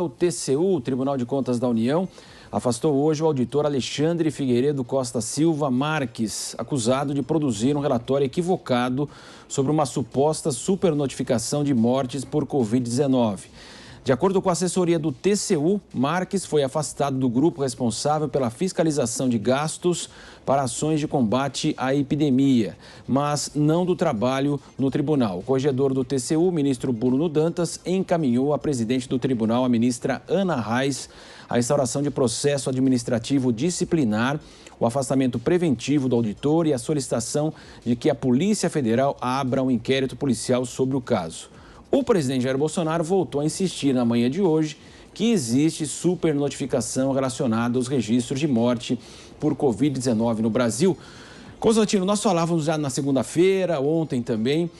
O TCU, o Tribunal de Contas da União, afastou hoje o auditor Alexandre Figueiredo Costa Silva Marques, acusado de produzir um relatório equivocado sobre uma suposta supernotificação de mortes por Covid-19. De acordo com a assessoria do TCU, Marques foi afastado do grupo responsável pela fiscalização de gastos para ações de combate à epidemia, mas não do trabalho no tribunal. O corregedor do TCU, o ministro Bruno Dantas, encaminhou à presidente do tribunal, a ministra Ana Reis, a instauração de processo administrativo disciplinar, o afastamento preventivo do auditor e a solicitação de que a Polícia Federal abra um inquérito policial sobre o caso. O presidente Jair Bolsonaro voltou a insistir na manhã de hoje que existe supernotificação relacionada aos registros de morte por Covid-19 no Brasil. Constantino, nós falávamos já na segunda-feira, ontem também,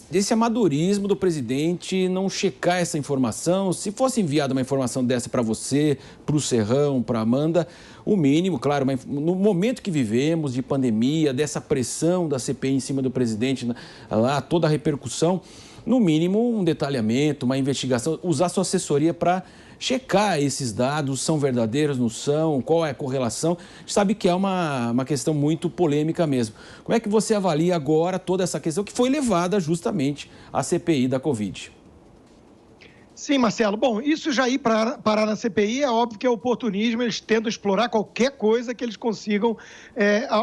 desse amadorismo do presidente não checar essa informação. Se fosse enviada uma informação dessa para você, para o Serrão, para a Amanda, o mínimo, claro, no momento que vivemos de pandemia, dessa pressão da CPI em cima do presidente, lá toda a repercussão, no mínimo um detalhamento, uma investigação, usar sua assessoria para checar esses dados, são verdadeiros, não são, qual é a correlação. A gente sabe que é uma questão muito polêmica mesmo. Como é que você avalia agora toda essa questão que foi levada justamente à CPI da Covid? Sim, Marcelo. Bom, isso já ir parar na CPI é óbvio que é oportunismo, eles tentam explorar qualquer coisa que eles consigam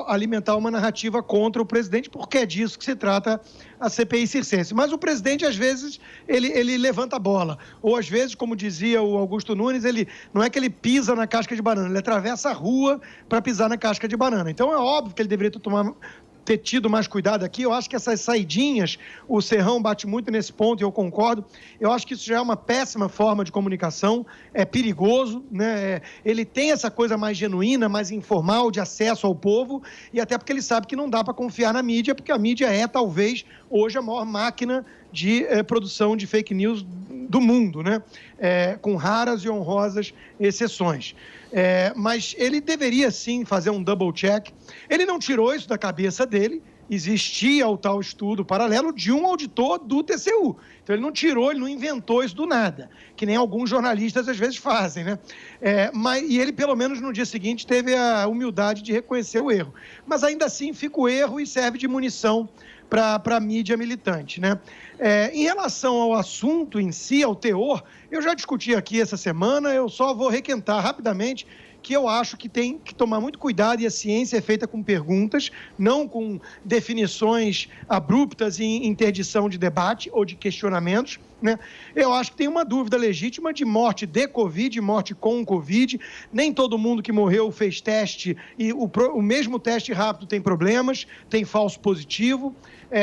alimentar uma narrativa contra o presidente, porque é disso que se trata a CPI circense. Mas o presidente, às vezes, ele levanta a bola. Ou, às vezes, como dizia o Augusto Nunes, não é que ele pisa na casca de banana, ele atravessa a rua para pisar na casca de banana. Então, é óbvio que ele deveria ter tido mais cuidado aqui. Eu acho que essas saidinhas, o Serrão bate muito nesse ponto e eu concordo. Eu acho que isso já é uma péssima forma de comunicação, é perigoso, né? Ele tem essa coisa mais genuína, mais informal, de acesso ao povo, e até porque ele sabe que não dá para confiar na mídia, porque a mídia é, talvez, hoje a maior máquina de produção de fake news do mundo, né? Com raras e honrosas exceções. Mas ele deveria, sim, fazer um double check. Ele não tirou isso da cabeça dele. Existia o tal estudo paralelo de um auditor do TCU. Então, ele não tirou, ele não inventou isso do nada, que nem alguns jornalistas às vezes fazem, né? E ele, pelo menos no dia seguinte, teve a humildade de reconhecer o erro. Mas ainda assim fica o erro e serve de munição para a mídia militante, né? Em relação ao assunto em si, ao teor, eu já discuti aqui essa semana, eu só vou requentar rapidamente que eu acho que tem que tomar muito cuidado, e a ciência é feita com perguntas, não com definições abruptas e interdição de debate ou de questionamentos, né? Eu acho que tem uma dúvida legítima de morte de Covid, morte com Covid. Nem todo mundo que morreu fez teste e o mesmo teste rápido tem problemas, tem falso positivo.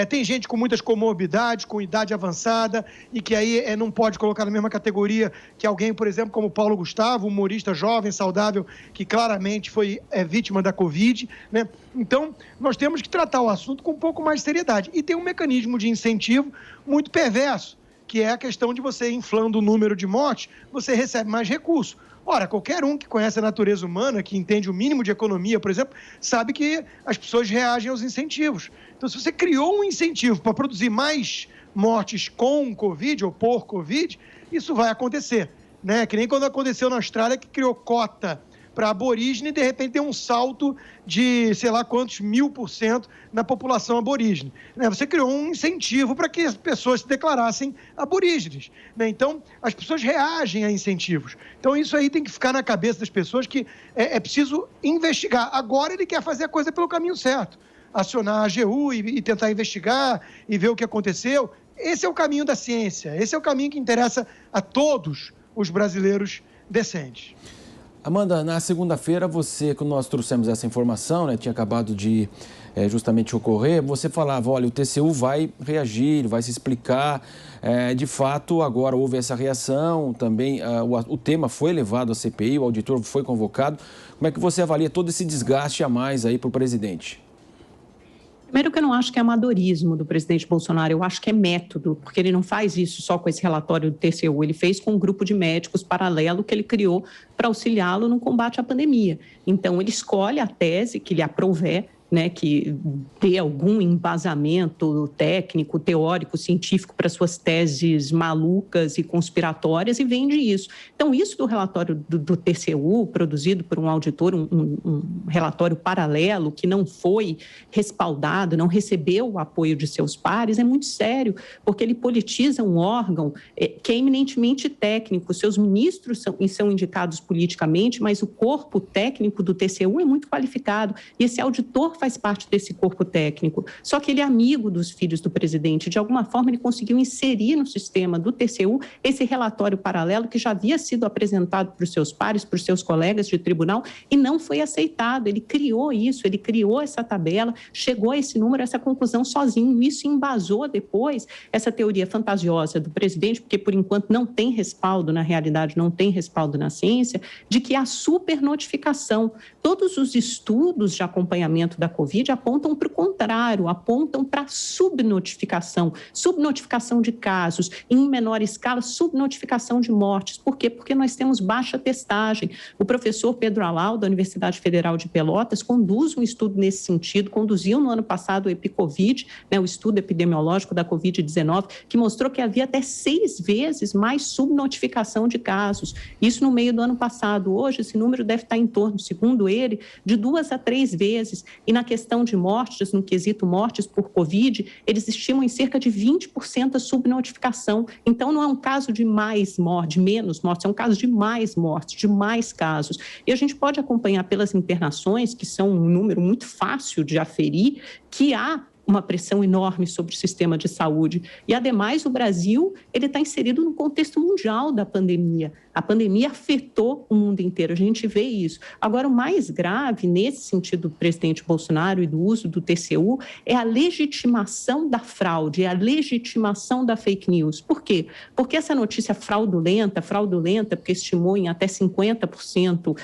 Tem gente com muitas comorbidades, com idade avançada, e que aí não pode colocar na mesma categoria que alguém, por exemplo, como Paulo Gustavo, humorista jovem, saudável, que claramente foi vítima da Covid, né? Então, nós temos que tratar o assunto com um pouco mais de seriedade. E tem um mecanismo de incentivo muito perverso, que é a questão de você inflando o número de mortes, você recebe mais recurso. Ora, qualquer um que conhece a natureza humana, que entende o mínimo de economia, por exemplo, sabe que as pessoas reagem aos incentivos. Então, se você criou um incentivo para produzir mais mortes com Covid ou por Covid, isso vai acontecer, né? Que nem quando aconteceu na Austrália, que criou cota para aborígene e, de repente, tem um salto de, sei lá quantos 1000% na população aborígene, né? Você criou um incentivo para que as pessoas se declarassem aborígenes, né? Então, as pessoas reagem a incentivos. Então, isso aí tem que ficar na cabeça das pessoas, que é preciso investigar. Agora ele quer fazer a coisa pelo caminho certo, acionar a AGU e tentar investigar e ver o que aconteceu. Esse é o caminho da ciência, esse é o caminho que interessa a todos os brasileiros decentes. Amanda, na segunda-feira, quando nós trouxemos essa informação, né, tinha acabado de justamente ocorrer, você falava, olha, o TCU vai reagir, vai se explicar. De fato, agora houve essa reação, também o tema foi levado à CPI, o auditor foi convocado. Como é que você avalia todo esse desgaste a mais aí para o presidente? Primeiro que eu não acho que é amadorismo do presidente Bolsonaro, eu acho que é método, porque ele não faz isso só com esse relatório do TCU, ele fez com um grupo de médicos paralelo que ele criou para auxiliá-lo no combate à pandemia. Então, ele escolhe a tese que lhe aprouver, né, que dê algum embasamento técnico, teórico, científico para suas teses malucas e conspiratórias e vende isso. Então, isso do relatório do TCU, produzido por um auditor, um relatório paralelo que não foi respaldado, não recebeu o apoio de seus pares, é muito sério, porque ele politiza um órgão que é eminentemente técnico. Seus ministros são indicados politicamente, mas o corpo técnico do TCU é muito qualificado e esse auditor faz parte desse corpo técnico. Só que ele é amigo dos filhos do presidente. De alguma forma, ele conseguiu inserir no sistema do TCU esse relatório paralelo que já havia sido apresentado para os seus pares, para os seus colegas de tribunal e não foi aceitado. Ele criou isso, ele criou essa tabela, chegou a esse número, a essa conclusão sozinho. Isso embasou depois essa teoria fantasiosa do presidente, porque por enquanto não tem respaldo na realidade, não tem respaldo na ciência, de que há supernotificação. Todos os estudos de acompanhamento da Covid apontam para o contrário, apontam para subnotificação de casos, em menor escala, subnotificação de mortes. Por quê? Porque nós temos baixa testagem. O professor Pedro Alau, da Universidade Federal de Pelotas, conduz um estudo nesse sentido, conduziu no ano passado o EpiCovid, né, o estudo epidemiológico da Covid-19, que mostrou que havia até 6 vezes mais subnotificação de casos. Isso no meio do ano passado. Hoje, esse número deve estar em torno, segundo ele, de 2 a 3 vezes. E na questão de mortes, no quesito mortes por Covid, eles estimam em cerca de 20% a subnotificação. Então, não é um caso de mais morte, de menos mortes, é um caso de mais mortes, de mais casos. E a gente pode acompanhar pelas internações, que são um número muito fácil de aferir, que há uma pressão enorme sobre o sistema de saúde. E, ademais, o Brasil está inserido no contexto mundial da pandemia. A pandemia afetou o mundo inteiro, a gente vê isso. Agora, o mais grave, nesse sentido do presidente Bolsonaro e do uso do TCU, é a legitimação da fraude, é a legitimação da fake news. Por quê? Porque essa notícia fraudulenta, porque estimou em até 50%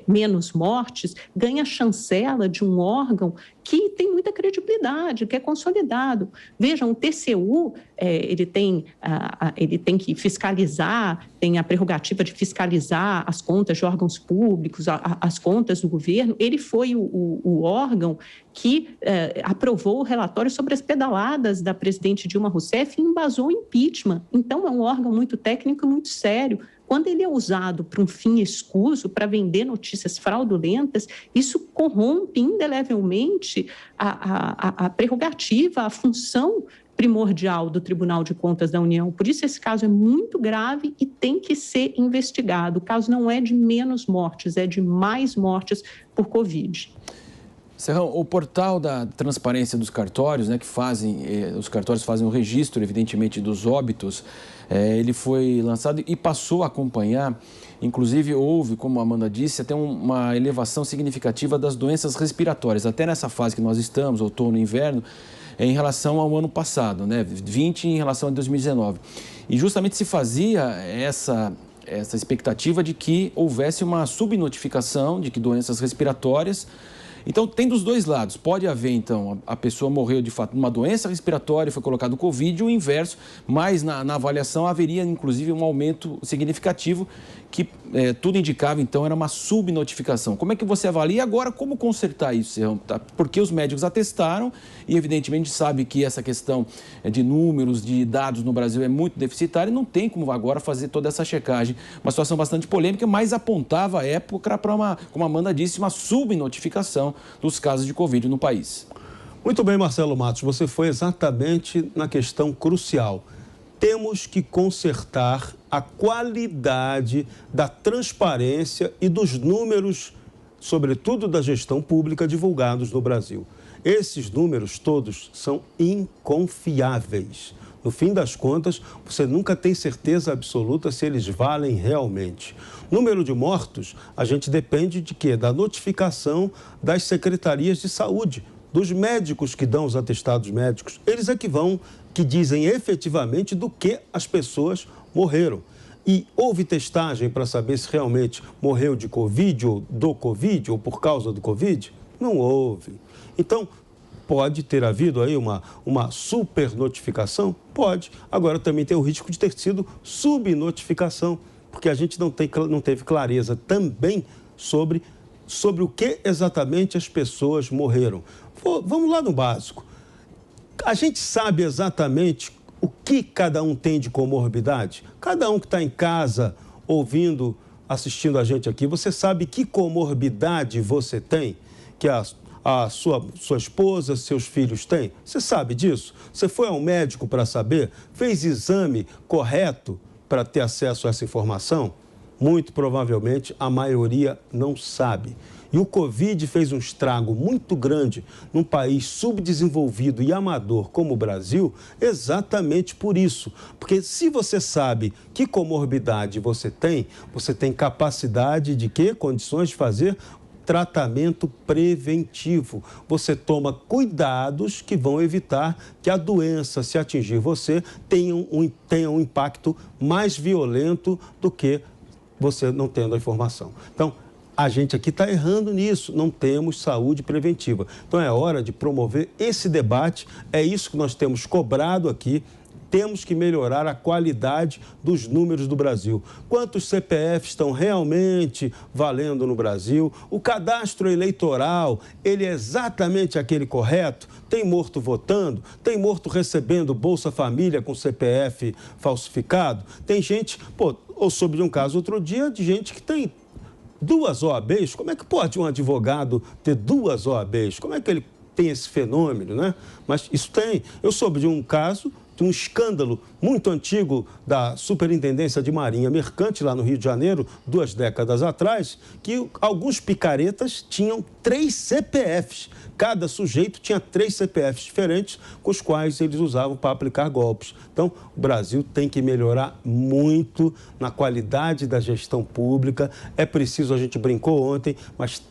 menos mortes, ganha chancela de um órgão que tem muita credibilidade, que é consolidado. Vejam, o TCU, ele tem que fiscalizar, tem a prerrogativa de fiscalizar as contas de órgãos públicos, as contas do governo. Ele foi o órgão que aprovou o relatório sobre as pedaladas da presidente Dilma Rousseff e embasou o impeachment. Então, é um órgão muito técnico e muito sério. Quando ele é usado para um fim escuso, para vender notícias fraudulentas, isso corrompe indelevelmente a prerrogativa, a função primordial do Tribunal de Contas da União. Por isso, esse caso é muito grave e tem que ser investigado. O caso não é de menos mortes, é de mais mortes por Covid. Serrão, o portal da transparência dos cartórios, né, que os cartórios fazem o registro, evidentemente, dos óbitos, ele foi lançado e passou a acompanhar, inclusive houve, como a Amanda disse, até uma elevação significativa das doenças respiratórias, até nessa fase que nós estamos, outono e inverno, em relação ao ano passado, né, 20 em relação a 2019. E justamente se fazia essa expectativa de que houvesse uma subnotificação de que doenças respiratórias. Então, tem dos dois lados. Pode haver, então, a pessoa morreu de fato de uma doença respiratória, foi colocado o Covid, e o inverso, mas na avaliação haveria, inclusive, um aumento significativo que tudo indicava, então, era uma subnotificação. Como é que você avalia? E agora, como consertar isso, Serrão? Porque os médicos atestaram e, evidentemente, sabe que essa questão de números, de dados no Brasil é muito deficitária e não tem como agora fazer toda essa checagem. Uma situação bastante polêmica, mas apontava à época para como a Amanda disse, uma subnotificação dos casos de Covid no país. Muito bem, Marcelo Matos, você foi exatamente na questão crucial. Temos que consertar a qualidade da transparência e dos números, sobretudo da gestão pública, divulgados no Brasil. Esses números todos são inconfiáveis. No fim das contas, você nunca tem certeza absoluta se eles valem realmente. Número de mortos, a gente depende de quê? Da notificação das secretarias de saúde, dos médicos que dão os atestados médicos. Eles é que dizem efetivamente do que as pessoas morreram. E houve testagem para saber se realmente morreu de Covid ou do Covid ou por causa do Covid? Não houve. Então, pode ter havido aí uma supernotificação? Pode. Agora também tem o risco de ter sido subnotificação, porque a gente não teve clareza também sobre sobre o que exatamente as pessoas morreram. Vamos lá no básico. A gente sabe exatamente o que cada um tem de comorbidade? Cada um que está em casa ouvindo, assistindo a gente aqui, você sabe que comorbidade você tem? Que a sua esposa, seus filhos têm? Você sabe disso? Você foi ao médico para saber? Fez exame correto para ter acesso a essa informação? Muito provavelmente a maioria não sabe. E o Covid fez um estrago muito grande num país subdesenvolvido e amador como o Brasil, exatamente por isso. Porque se você sabe que comorbidade você tem capacidade de quê? Condições de fazer tratamento preventivo. Você toma cuidados que vão evitar que a doença, se atingir você, tenha um impacto mais violento do que você não tendo a informação. Então, a gente aqui está errando nisso, não temos saúde preventiva. Então, é hora de promover esse debate, é isso que nós temos cobrado aqui. Temos que melhorar a qualidade dos números do Brasil. Quantos CPFs estão realmente valendo no Brasil? O cadastro eleitoral, ele é exatamente aquele correto? Tem morto votando? Tem morto recebendo Bolsa Família com CPF falsificado? Tem gente, eu soube de um caso outro dia de gente que tem 2 OABs. Como é que pode um advogado ter 2 OABs? Como é que ele tem esse fenômeno, né? Mas isso tem. Eu soube de um caso, de um escândalo muito antigo da Superintendência de Marinha Mercante, lá no Rio de Janeiro, 2 décadas atrás, que alguns picaretas tinham 3 CPFs. Cada sujeito tinha 3 CPFs diferentes, com os quais eles usavam para aplicar golpes. Então, o Brasil tem que melhorar muito na qualidade da gestão pública. É preciso, a gente brincou ontem, mas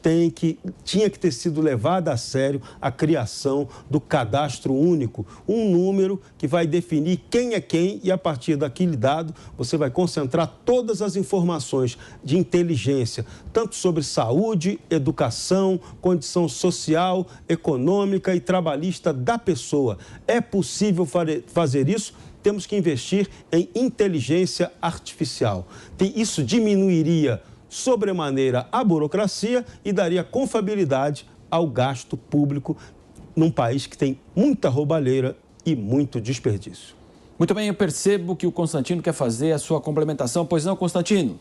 tinha que ter sido levada a sério a criação do cadastro único, um número que vai definir quem é quem e, a partir daquele dado, você vai concentrar todas as informações de inteligência, tanto sobre saúde, educação, condição social, econômica e trabalhista da pessoa. É possível fazer isso? Temos que investir em inteligência artificial. Isso diminuiria sobremaneira a burocracia e daria confiabilidade ao gasto público num país que tem muita roubalheira e muito desperdício. Muito bem, eu percebo que o Constantino quer fazer a sua complementação. Pois não, Constantino?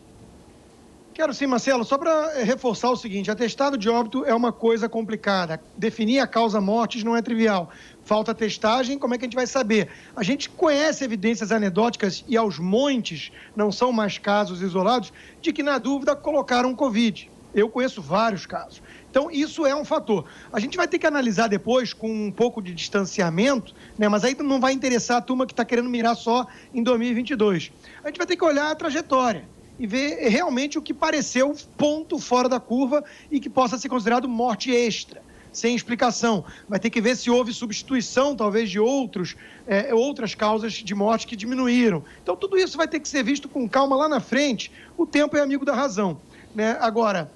Quero sim, Marcelo. Só para reforçar o seguinte, atestado de óbito é uma coisa complicada. Definir a causa mortis não é trivial. Falta testagem, como é que a gente vai saber? A gente conhece evidências anedóticas e aos montes, não são mais casos isolados, de que na dúvida colocaram Covid. Eu conheço vários casos. Então, isso é um fator. A gente vai ter que analisar depois com um pouco de distanciamento, né? Mas aí não vai interessar a turma que está querendo mirar só em 2022. A gente vai ter que olhar a trajetória e ver realmente o que pareceu ponto fora da curva e que possa ser considerado morte extra, sem explicação. Vai ter que ver se houve substituição, talvez, de outras causas de morte que diminuíram. Então, tudo isso vai ter que ser visto com calma lá na frente. O tempo é amigo da razão, né? Agora,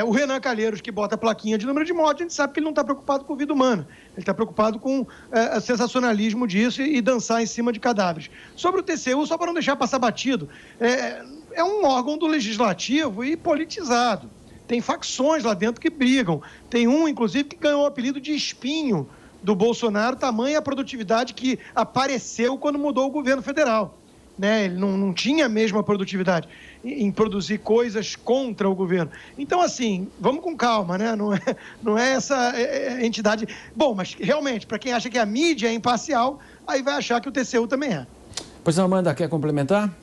o Renan Calheiros, que bota a plaquinha de número de morte, a gente sabe que ele não está preocupado com vida humana. Ele está preocupado com o sensacionalismo disso e dançar em cima de cadáveres. Sobre o TCU, só para não deixar passar batido, é um órgão do legislativo e politizado. Tem facções lá dentro que brigam. Tem um, inclusive, que ganhou o apelido de espinho do Bolsonaro, tamanha a produtividade que apareceu quando mudou o governo federal. Né? Ele não tinha a mesma produtividade em produzir coisas contra o governo. Então, assim, vamos com calma, né? Não é essa entidade... Bom, mas realmente, para quem acha que a mídia é imparcial, aí vai achar que o TCU também é. Pois não, Amanda, quer complementar?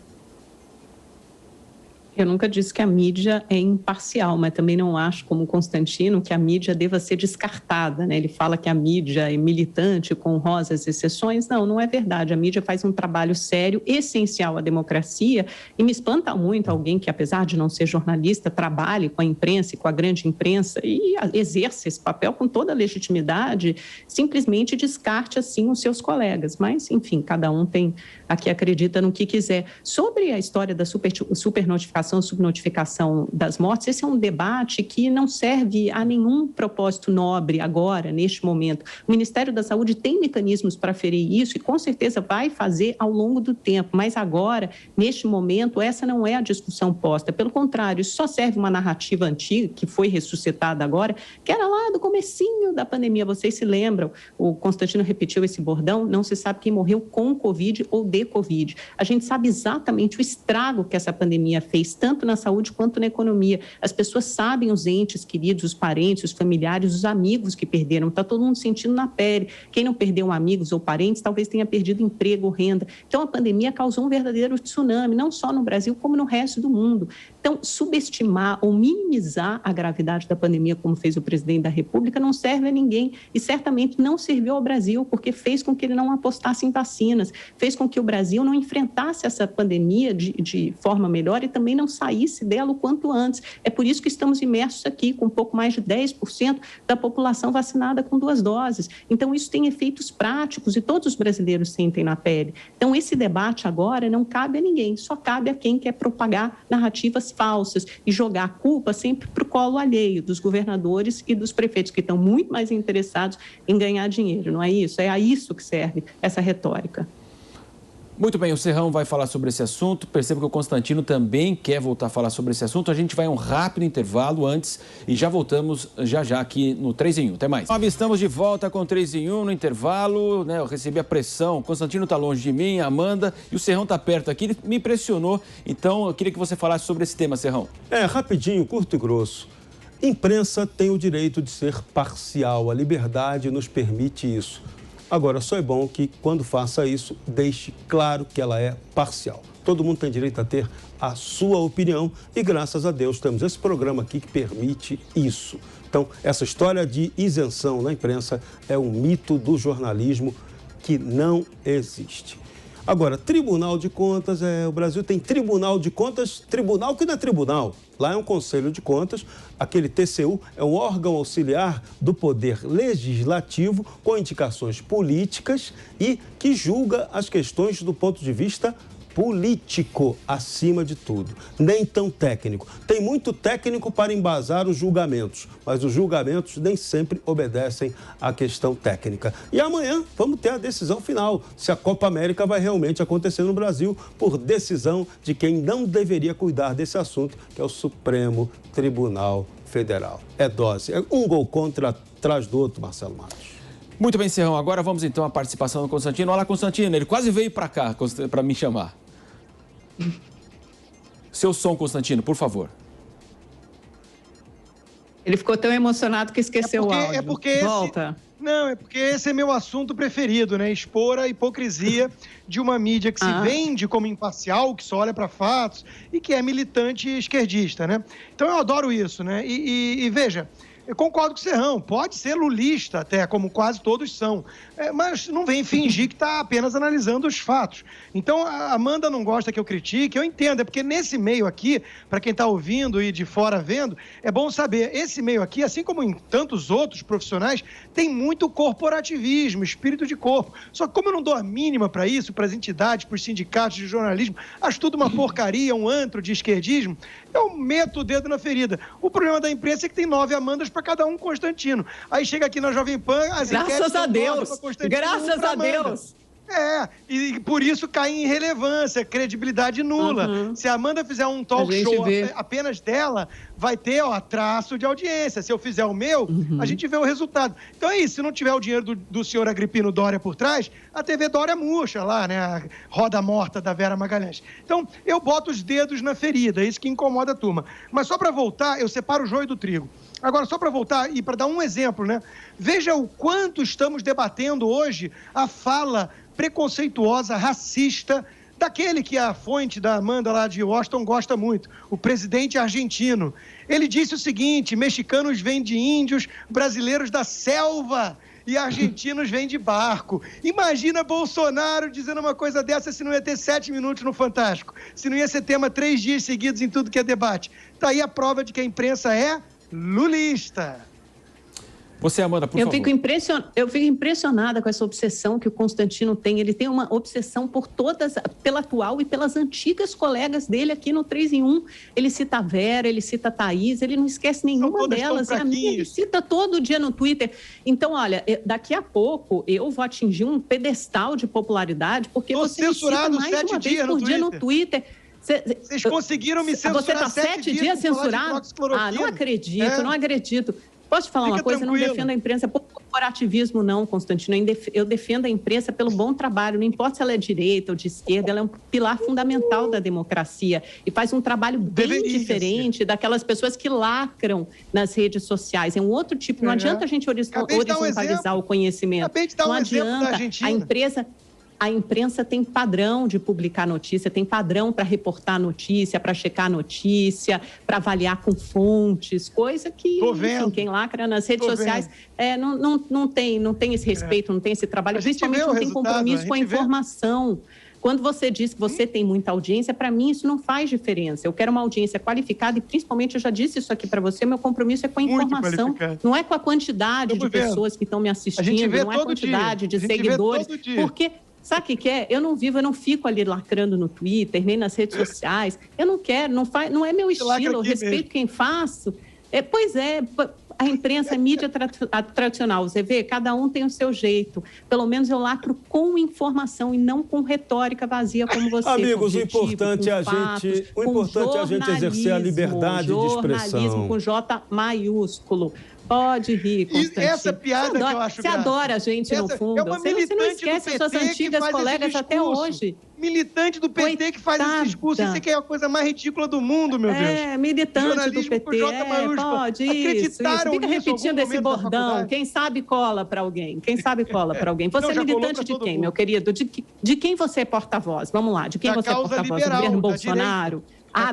Eu nunca disse que a mídia é imparcial, mas também não acho, como Constantino, que a mídia deva ser descartada, né? Ele fala que a mídia é militante, com honrosas exceções. Não, não é verdade. A mídia faz um trabalho sério, essencial à democracia, e me espanta muito alguém que, apesar de não ser jornalista, trabalhe com a imprensa e com a grande imprensa e exerça esse papel com toda a legitimidade, simplesmente descarte, assim, os seus colegas. Mas, enfim, cada um tem aqui acredita no que quiser. Sobre a história da supernotificação notificação, subnotificação das mortes, esse é um debate que não serve a nenhum propósito nobre agora, neste momento. O Ministério da Saúde tem mecanismos para aferir isso e com certeza vai fazer ao longo do tempo, mas agora, neste momento, essa não é a discussão posta. Pelo contrário, isso só serve uma narrativa antiga, que foi ressuscitada agora, que era lá do comecinho da pandemia. Vocês se lembram, o Constantino repetiu esse bordão, não se sabe quem morreu com Covid ou de Covid. A gente sabe exatamente o estrago que essa pandemia fez, tanto na saúde quanto na economia. As pessoas sabem, os entes queridos, os parentes, os familiares, os amigos que perderam. Está todo mundo sentindo na pele. Quem não perdeu amigos ou parentes, talvez tenha perdido emprego ou renda. Então, a pandemia causou um verdadeiro tsunami, não só no Brasil, como no resto do mundo. Então, subestimar ou minimizar a gravidade da pandemia, como fez o presidente da República, não serve a ninguém e certamente não serviu ao Brasil, porque fez com que ele não apostasse em vacinas, fez com que o Brasil não enfrentasse essa pandemia de forma melhor e também não saísse dela o quanto antes. É por isso que estamos imersos aqui com um pouco mais de 10% da população vacinada com 2 doses. Então, isso tem efeitos práticos e todos os brasileiros sentem na pele. Então, esse debate agora não cabe a ninguém, só cabe a quem quer propagar narrativas falsas e jogar a culpa sempre para o colo alheio dos governadores e dos prefeitos, que estão muito mais interessados em ganhar dinheiro, não é isso? É a isso que serve essa retórica. Muito bem, o Serrão vai falar sobre esse assunto. Perceba que o Constantino também quer voltar a falar sobre esse assunto. A gente vai a um rápido intervalo antes e já voltamos já aqui no 3 em 1. Até mais. Estamos de volta com 3 em 1 no intervalo, né? Eu recebi a pressão. O Constantino está longe de mim, a Amanda, e o Serrão está perto aqui. Ele me impressionou. Então, eu queria que você falasse sobre esse tema, Serrão. Rapidinho, curto e grosso. Imprensa tem o direito de ser parcial. A liberdade nos permite isso. Agora, só é bom que, quando faça isso, deixe claro que ela é parcial. Todo mundo tem direito a ter a sua opinião e, graças a Deus, temos esse programa aqui que permite isso. Então, essa história de isenção na imprensa é um mito do jornalismo que não existe. Agora, Tribunal de Contas, o Brasil tem Tribunal de Contas, tribunal que não é tribunal. Lá é um Conselho de Contas, aquele TCU é um órgão auxiliar do Poder Legislativo com indicações políticas e que julga as questões do ponto de vista político, acima de tudo. Nem tão técnico. Tem muito técnico para embasar os julgamentos, mas os julgamentos nem sempre obedecem à questão técnica. E amanhã vamos ter a decisão final, se a Copa América vai realmente acontecer no Brasil, por decisão de quem não deveria cuidar desse assunto, que é o Supremo Tribunal Federal. É dose, é um gol contra atrás do outro, Marcelo Matos. Muito bem, Serrão. Agora vamos então à participação do Constantino. Olá, Constantino. Ele quase veio para cá para me chamar. Seu som, Constantino, por favor. Ele ficou tão emocionado que esqueceu o áudio. Volta. Não, é porque esse é meu assunto preferido, né? Expor a hipocrisia de uma mídia que se vende como imparcial, que só olha para fatos e que é militante esquerdista, né? Então eu adoro isso, né? E veja, eu concordo com o Serrão, pode ser lulista até, como quase todos são, mas não vem fingir que está apenas analisando os fatos. Então, a Amanda não gosta que eu critique, eu entendo, é porque nesse meio aqui, para quem está ouvindo e de fora vendo, é bom saber, esse meio aqui, assim como em tantos outros profissionais, tem muito corporativismo, espírito de corpo. Só que como eu não dou a mínima para isso, para as entidades, para os sindicatos de jornalismo, acho tudo uma porcaria, um antro de esquerdismo, eu meto o dedo na ferida. O problema da imprensa é que tem 9 Amandas para cada um Constantino. Aí chega aqui na Jovem Pan, as Graças a Deus! Graças a Deus! E por isso cai em irrelevância, credibilidade nula. Se a Amanda fizer um talk show apenas dela, vai ter traço de audiência. Se eu fizer o meu, a gente vê o resultado. Então é isso, se não tiver o dinheiro do senhor Agripino Dória por trás, a TV Dória murcha lá, né? A roda morta da Vera Magalhães. Então, eu boto os dedos na ferida, é isso que incomoda a turma. Mas só para voltar, eu separo o joio do trigo. Agora, só para voltar e para dar um exemplo, né? Veja o quanto estamos debatendo hoje a fala preconceituosa, racista, daquele que a fonte da Amanda lá de Washington gosta muito, o presidente argentino. Ele disse o seguinte: mexicanos vêm de índios, brasileiros da selva e argentinos vêm de barco. Imagina Bolsonaro dizendo uma coisa dessa se não ia ter 7 minutos no Fantástico, se não ia ser tema 3 dias seguidos em tudo que é debate. Tá aí a prova de que a imprensa é lulista. Você, Amanda, por favor. Eu fico impressionada com essa obsessão que o Constantino tem. Ele tem uma obsessão pela atual e pelas antigas colegas dele aqui no 3 em 1. Ele cita a Vera, ele cita a Thaís, ele não esquece nenhuma delas. E a minha ele cita todo dia no Twitter. Então, olha, daqui a pouco eu vou atingir um pedestal de popularidade, porque você me cita mais de uma vez por dia no Twitter. Vocês conseguiram me censurar. Você está 7 dias censurado? Não acredito, não acredito. Posso te falar uma coisa? Tranquilo. Eu não defendo a imprensa por corporativismo, não, Constantino. Eu defendo a imprensa pelo bom trabalho. Não importa se ela é direita ou de esquerda, ela é um pilar fundamental da democracia e faz um trabalho bem diferente daquelas pessoas que lacram nas redes sociais. É um outro tipo. Não adianta a gente horizontalizar o conhecimento. Não adianta. A imprensa tem padrão de publicar notícia, tem padrão para reportar notícia, para checar notícia, para avaliar com fontes, coisa que, enfim, quem lacra nas redes sociais não tem esse respeito, não tem esse trabalho, principalmente não tem compromisso com a informação. Quando você diz que você tem muita audiência, para mim isso não faz diferença. Eu quero uma audiência qualificada e, principalmente, eu já disse isso aqui para você, meu compromisso é com a informação, não é com a quantidade de pessoas que estão me assistindo, não é a quantidade de seguidores, porque... Sabe o que é? Eu não fico ali lacrando no Twitter, nem nas redes sociais. Eu não quero, não é meu estilo, eu respeito quem faço. A imprensa, a mídia tradicional, você vê, cada um tem o seu jeito. Pelo menos eu lacro com informação e não com retórica vazia como você. Amigos, o importante é a gente exercer a liberdade de expressão. Jornalismo com J maiúsculo. Pode rir, Constantino. E essa piada que eu acho Você adora a gente, no fundo. Você não esquece as suas antigas colegas até hoje. Militante do PT que faz esse discurso. Isso aqui é a coisa mais ridícula do mundo, meu Deus. Militante do PT. Pode, isso. Fica repetindo esse bordão. Quem sabe cola para alguém. Você é militante de quem, meu querido? De quem você é porta-voz? Vamos lá. De quem você é porta-voz? Do governo Bolsonaro?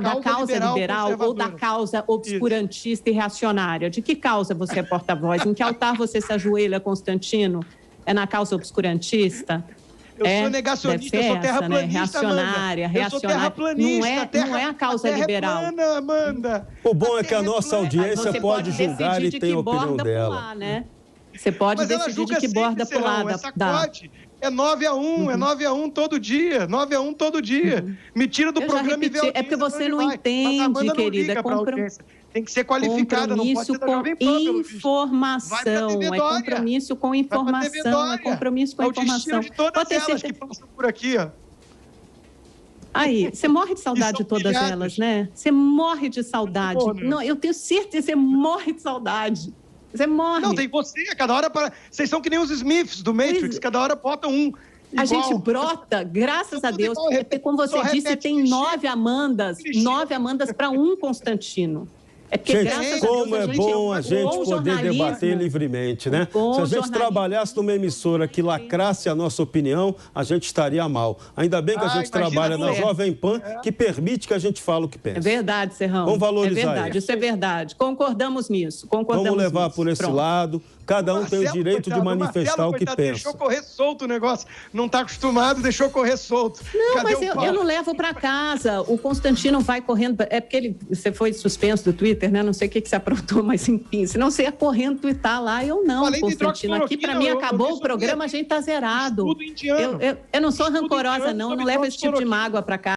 Da causa liberal ou da causa obscurantista e reacionária? De que causa você é porta-voz? Em que altar você se ajoelha, Constantino? É na causa obscurantista? Eu sou negacionista, eu sou terraplanista, reacionária. Eu sou terraplanista. Não é a causa liberal. Plana, Amanda. O bom é que a nossa audiência pode julgar e tem a opinião dela. Você pode decidir de que borda pular. É 9-1, é 9-1 todo dia, 9-1 todo dia. Me tira do programa e vê a audiência. É porque você não entende, querida. Tem que ser qualificada, não pode ser da Jovem Pan, pelo visto. Informação, é compromisso com informação, é compromisso com a informação. É o destino de todas elas que passam por aqui, ó. Aí, você morre de saudade de todas elas, né? Você morre de saudade. Não, eu tenho certeza, você morre de saudade. Você morre. Não, tem você, cada hora para. Vocês são que nem os Smiths do Matrix, cada hora botam um. Igual. A gente brota, graças a Deus. Porque, como você disse, tem 9 Amandas para um Constantino. É porque, gente, como é bom a gente poder debater livremente, né? Se a gente trabalhasse numa emissora que lacrasse a nossa opinião, a gente estaria mal. Ainda bem que a gente trabalha na Jovem Pan, que permite que a gente fale o que pensa. É verdade, Serrão. Vamos valorizar isso. É verdade, isso é verdade. Concordamos nisso. Vamos levar por esse lado. Cada um tem o direito de manifestar o que pensa. Deixou correr solto o negócio. Não está acostumado, deixou correr solto. Não, mas eu não levo para casa. O Constantino vai correndo. É porque você foi suspenso do Twitter, né? Não sei o que você aprontou, mas enfim. Senão você ia correndo twittar lá. Eu não, Constantino. Aqui, para mim, acabou o programa, a gente está zerado. Eu não sou rancorosa, não. Eu não levo esse tipo de mágoa para casa.